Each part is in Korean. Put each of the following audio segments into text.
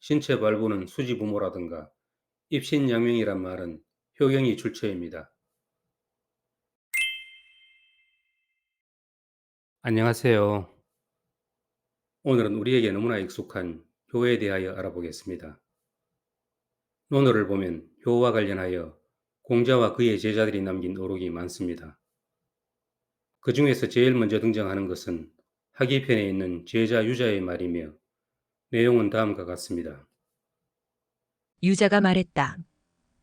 신체 발부는 수지부모라든가 입신양명이란 말은 효경이 출처입니다. 안녕하세요. 오늘은 우리에게 너무나 익숙한 효에 대하여 알아보겠습니다. 논어를 보면 효와 관련하여 공자와 그의 제자들이 남긴 어록이 많습니다. 그 중에서 제일 먼저 등장하는 것은 학이편에 있는 제자 유자의 말이며 내용은 다음과 같습니다. 유자가 말했다.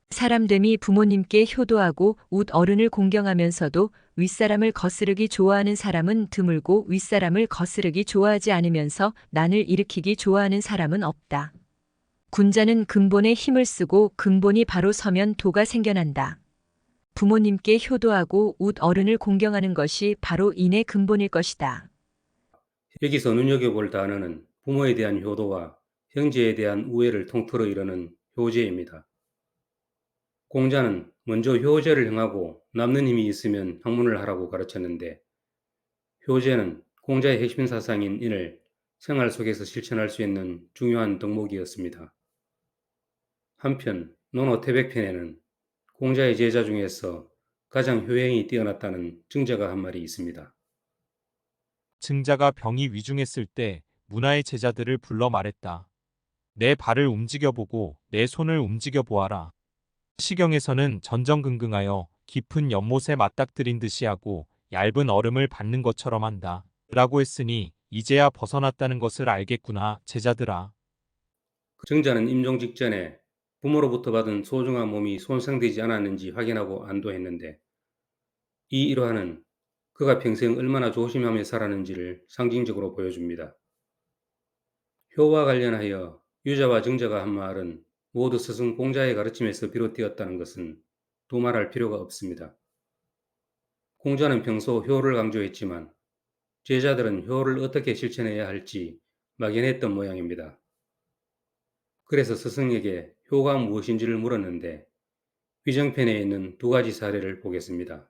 사람됨이 부모님께 효도하고 웃 어른을 공경하면서도 윗사람을 거스르기 좋아하는 사람은 드물고 윗사람을 거스르기 좋아하지 않으면서 난을 일으키기 좋아하는 사람은 없다. 군자는 근본에 힘을 쓰고 근본이 바로 서면 도가 생겨난다. 부모님께 효도하고 웃 어른을 공경하는 것이 바로 인의 근본일 것이다. 여기서 눈여겨볼 단어는 부모에 대한 효도와 형제에 대한 우애를 통틀어 이루는 효제입니다. 공자는 먼저 효제를 행하고 남는 힘이 있으면 학문을 하라고 가르쳤는데 효제는 공자의 핵심 사상인 인을 생활 속에서 실천할 수 있는 중요한 덕목이었습니다. 한편 논어 태백편에는 공자의 제자 중에서 가장 효행이 뛰어났다는 증자가 한 말이 있습니다. 증자가 병이 위중했을 때 문화의 제자들을 불러 말했다. 내 발을 움직여보고 내 손을 움직여보아라. 시경에서는 전전긍긍하여 깊은 연못에 맞닥뜨린 듯이 하고 얇은 얼음을 밟는 것처럼 한다. 라고 했으니 이제야 벗어났다는 것을 알겠구나, 제자들아. 증자는 임종 직전에 부모로부터 받은 소중한 몸이 손상되지 않았는지 확인하고 안도했는데 이 일화는 그가 평생 얼마나 조심하며 살았는지를 상징적으로 보여줍니다. 효와 관련하여 유자와 증자가 한 말은 모두 스승 공자의 가르침에서 비롯되었다는 것은 두말할 필요가 없습니다. 공자는 평소 효를 강조했지만 제자들은 효를 어떻게 실천해야 할지 막연했던 모양입니다. 그래서 스승에게 효가 무엇인지를 물었는데 위정편에 있는 두 가지 사례를 보겠습니다.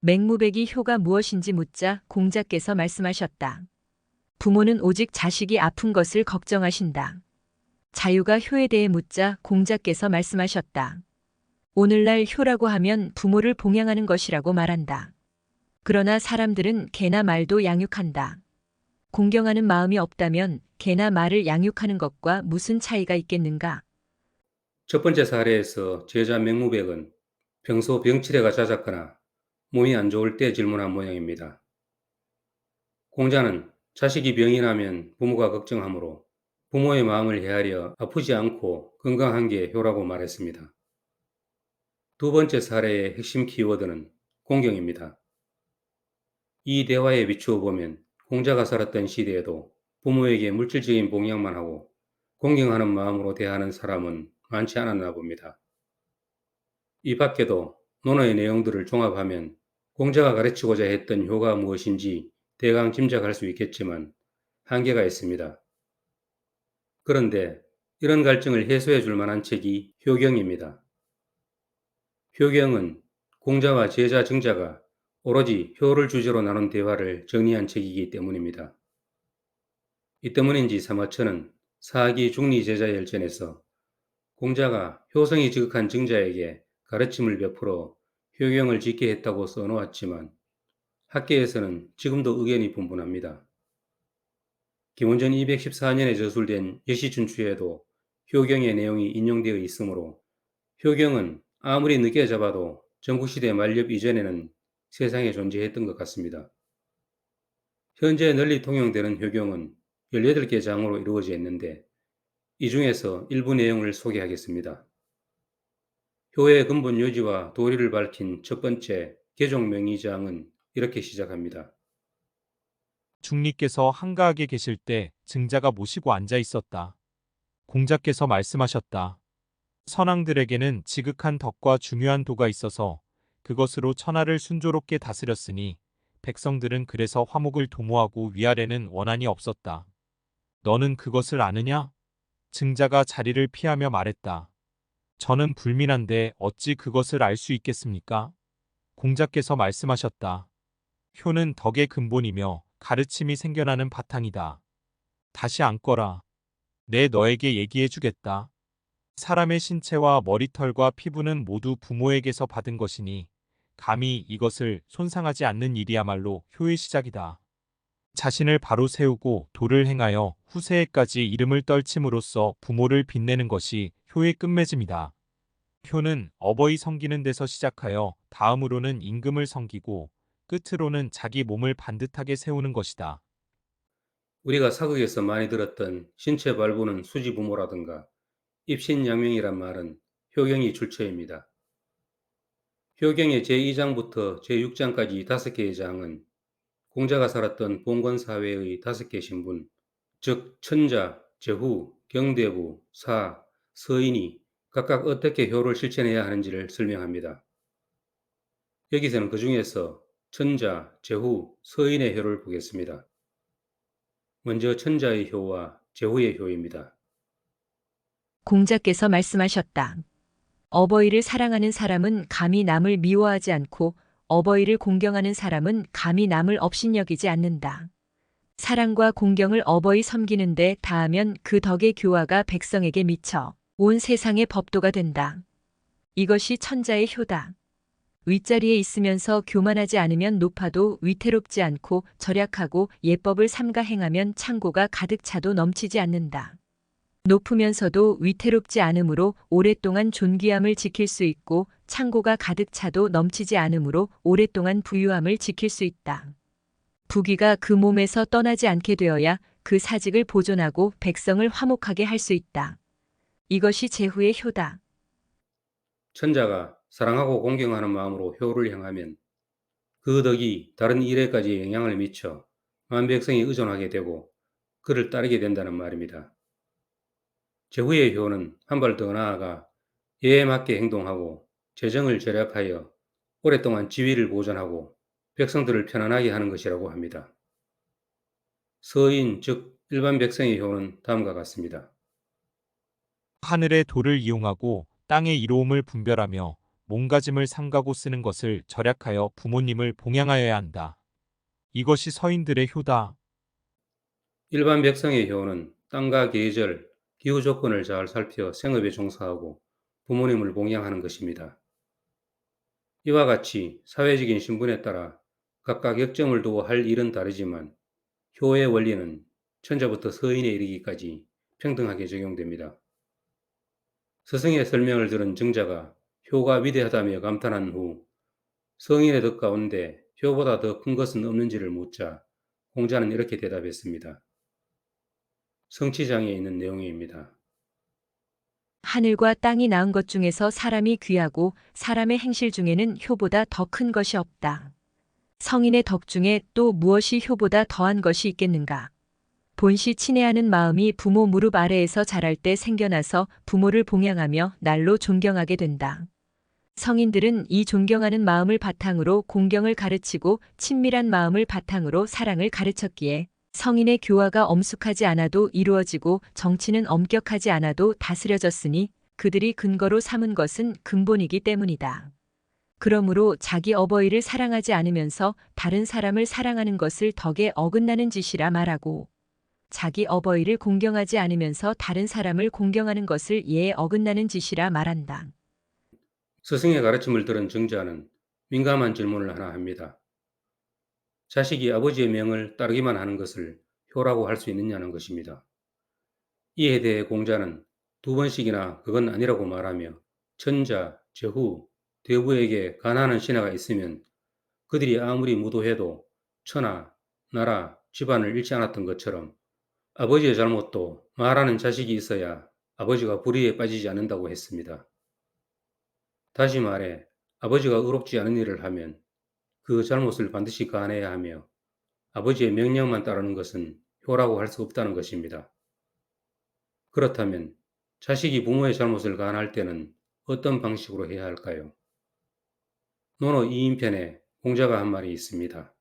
맹무백이 효가 무엇인지 묻자 공자께서 말씀하셨다. 부모는 오직 자식이 아픈 것을 걱정하신다. 자유가 효에 대해 묻자 공자께서 말씀하셨다. 오늘날 효라고 하면 부모를 봉양하는 것이라고 말한다. 그러나 사람들은 개나 말도 양육한다. 공경하는 마음이 없다면 개나 말을 양육하는 것과 무슨 차이가 있겠는가? 첫 번째 사례에서 제자 맹무백은 평소 병치레가 잦았거나 몸이 안 좋을 때 질문한 모양입니다. 공자는 자식이 병이 나면 부모가 걱정하므로 부모의 마음을 헤아려 아프지 않고 건강한 게 효라고 말했습니다. 두 번째 사례의 핵심 키워드는 공경입니다. 이 대화에 비추어 보면 공자가 살았던 시대에도 부모에게 물질적인 봉양만 하고 공경하는 마음으로 대하는 사람은 많지 않았나 봅니다. 이 밖에도 논어의 내용들을 종합하면 공자가 가르치고자 했던 효가 무엇인지 대강 짐작할 수 있겠지만 한계가 있습니다. 그런데 이런 갈증을 해소해 줄 만한 책이 효경입니다. 효경은 공자와 제자 증자가 오로지 효를 주제로 나눈 대화를 정리한 책이기 때문입니다. 이 때문인지 사마천은 사기 중리 제자열전에서 공자가 효성이 지극한 증자에게 가르침을 베풀어 효경을 짓게 했다고 써놓았지만 학계에서는 지금도 의견이 분분합니다. 김원전 214년에 저술된 여시춘추에도 효경의 내용이 인용되어 있으므로 효경은 아무리 늦게 잡아도 전국시대 만렵 이전에는 세상에 존재했던 것 같습니다. 현재 널리 통용되는 효경은 18개 장으로 이루어져 있는데 이 중에서 일부 내용을 소개하겠습니다. 효의 근본 요지와 도리를 밝힌 첫 번째 개종명의장은 이렇게 시작합니다. 중리께서 한가하게 계실 때 증자가 모시고 앉아 있었다. 공자께서 말씀하셨다. 선왕들에게는 지극한 덕과 중요한 도가 있어서 그것으로 천하를 순조롭게 다스렸으니 백성들은 그래서 화목을 도모하고 위아래는 원한이 없었다. 너는 그것을 아느냐? 증자가 자리를 피하며 말했다. 저는 불민한데 어찌 그것을 알 수 있겠습니까? 공자께서 말씀하셨다. 효는 덕의 근본이며 가르침이 생겨나는 바탕이다. 다시 앉거라. 내 너에게 얘기해 주겠다. 사람의 신체와 머리털과 피부는 모두 부모에게서 받은 것이니 감히 이것을 손상하지 않는 일이야말로 효의 시작이다. 자신을 바로 세우고 도를 행하여 후세에까지 이름을 떨침으로써 부모를 빛내는 것이 효의 끝맺음이다. 효는 어버이 섬기는 데서 시작하여 다음으로는 임금을 섬기고 끝으로는 자기 몸을 반듯하게 세우는 것이다. 우리가 사극에서 많이 들었던 신체 발부는 수지부모라든가 입신양명이란 말은 효경이 출처입니다. 효경의 제2장부터 제6장까지 5개의 장은 공자가 살았던 봉건 사회의 5개 신분, 즉 천자, 제후, 경대부, 사, 서인이 각각 어떻게 효를 실천해야 하는지를 설명합니다. 여기서는 그 중에서 천자, 제후, 서인의 효를 보겠습니다. 먼저 천자의 효와 제후의 효입니다. 공자께서 말씀하셨다. 어버이를 사랑하는 사람은 감히 남을 미워하지 않고 어버이를 공경하는 사람은 감히 남을 업신여기지 않는다. 사랑과 공경을 어버이 섬기는데 다하면 그 덕의 교화가 백성에게 미쳐 온 세상의 법도가 된다. 이것이 천자의 효다. 윗자리에 있으면서 교만하지 않으면 높아도 위태롭지 않고 절약하고 예법을 삼가 행하면 창고가 가득 차도 넘치지 않는다. 높으면서도 위태롭지 않으므로 오랫동안 존귀함을 지킬 수 있고 창고가 가득 차도 넘치지 않으므로 오랫동안 부유함을 지킬 수 있다. 부귀가 그 몸에서 떠나지 않게 되어야 그 사직을 보존하고 백성을 화목하게 할 수 있다. 이것이 제후의 효다. 천자가 사랑하고 공경하는 마음으로 효를 행하면 그 덕이 다른 일에까지 영향을 미쳐 만백성이 의존하게 되고 그를 따르게 된다는 말입니다. 제후의 효는 한 발 더 나아가 예에 맞게 행동하고 재정을 절약하여 오랫동안 지위를 보존하고 백성들을 편안하게 하는 것이라고 합니다. 서인 즉 일반 백성의 효는 다음과 같습니다. 하늘의 도를 이용하고 땅의 이로움을 분별하며 몸가짐을 삼가고 쓰는 것을 절약하여 부모님을 봉양하여야 한다. 이것이 서인들의 효다. 일반 백성의 효는 땅과 계절, 기후 조건을 잘 살펴 생업에 종사하고 부모님을 봉양하는 것입니다. 이와 같이 사회적인 신분에 따라 각각 역점을 두어 할 일은 다르지만 효의 원리는 천자부터 서인에 이르기까지 평등하게 적용됩니다. 스승의 설명을 들은 증자가 효가 위대하다며 감탄한 후 성인의 덕 가운데 효보다 더 큰 것은 없는지를 묻자 공자는 이렇게 대답했습니다. 성취장에 있는 내용입니다. 하늘과 땅이 낳은 것 중에서 사람이 귀하고 사람의 행실 중에는 효보다 더 큰 것이 없다. 성인의 덕 중에 또 무엇이 효보다 더한 것이 있겠는가? 본시 친애하는 마음이 부모 무릎 아래에서 자랄 때 생겨나서 부모를 봉양하며 날로 존경하게 된다. 성인들은 이 존경하는 마음을 바탕으로 공경을 가르치고 친밀한 마음을 바탕으로 사랑을 가르쳤기에 성인의 교화가 엄숙하지 않아도 이루어지고 정치는 엄격하지 않아도 다스려졌으니 그들이 근거로 삼은 것은 근본이기 때문이다. 그러므로 자기 어버이를 사랑하지 않으면서 다른 사람을 사랑하는 것을 덕에 어긋나는 짓이라 말하고 자기 어버이를 공경하지 않으면서 다른 사람을 공경하는 것을 예에 어긋나는 짓이라 말한다. 스승의 가르침을 들은 증자는 민감한 질문을 하나 합니다. 자식이 아버지의 명을 따르기만 하는 것을 효라고 할 수 있느냐는 것입니다. 이에 대해 공자는 2번씩이나 그건 아니라고 말하며 천자, 제후, 대부에게 가난한 신하가 있으면 그들이 아무리 무도해도 천하, 나라, 집안을 잃지 않았던 것처럼 아버지의 잘못도 말하는 자식이 있어야 아버지가 불의에 빠지지 않는다고 했습니다. 다시 말해 아버지가 의롭지 않은 일을 하면 그 잘못을 반드시 가해야 하며 아버지의 명령만 따르는 것은 효라고 할 수 없다는 것입니다. 그렇다면 자식이 부모의 잘못을 가할 때는 어떤 방식으로 해야 할까요? 논어 2인편에 공자가 한 말이 있습니다.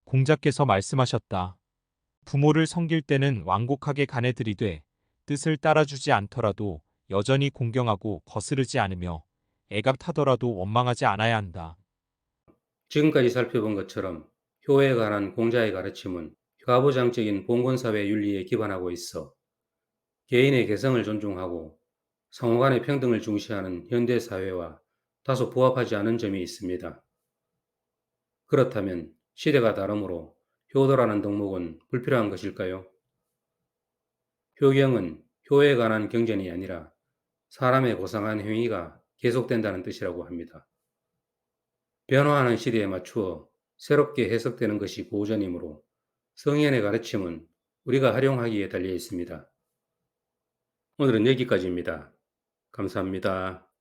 공자께서 말씀하셨다. 부모를 섬길 때는 완곡하게 간해들이되 뜻을 따라주지 않더라도 여전히 공경하고 거스르지 않으며 애갑하더라도 원망하지 않아야 한다. 지금까지 살펴본 것처럼 효에 관한 공자의 가르침은 가부장적인 봉건사회 윤리에 기반하고 있어 개인의 개성을 존중하고 상호 간의 평등을 중시하는 현대 사회와 다소 부합하지 않은 점이 있습니다. 그렇다면 시대가 다르므로 효도라는 덕목은 불필요한 것일까요? 효경은 효에 관한 경전이 아니라 사람의 고상한 행위가 계속된다는 뜻이라고 합니다. 변화하는 시대에 맞추어 새롭게 해석되는 것이 고전이므로 성현의 가르침은 우리가 활용하기에 달려 있습니다. 오늘은 여기까지입니다. 감사합니다.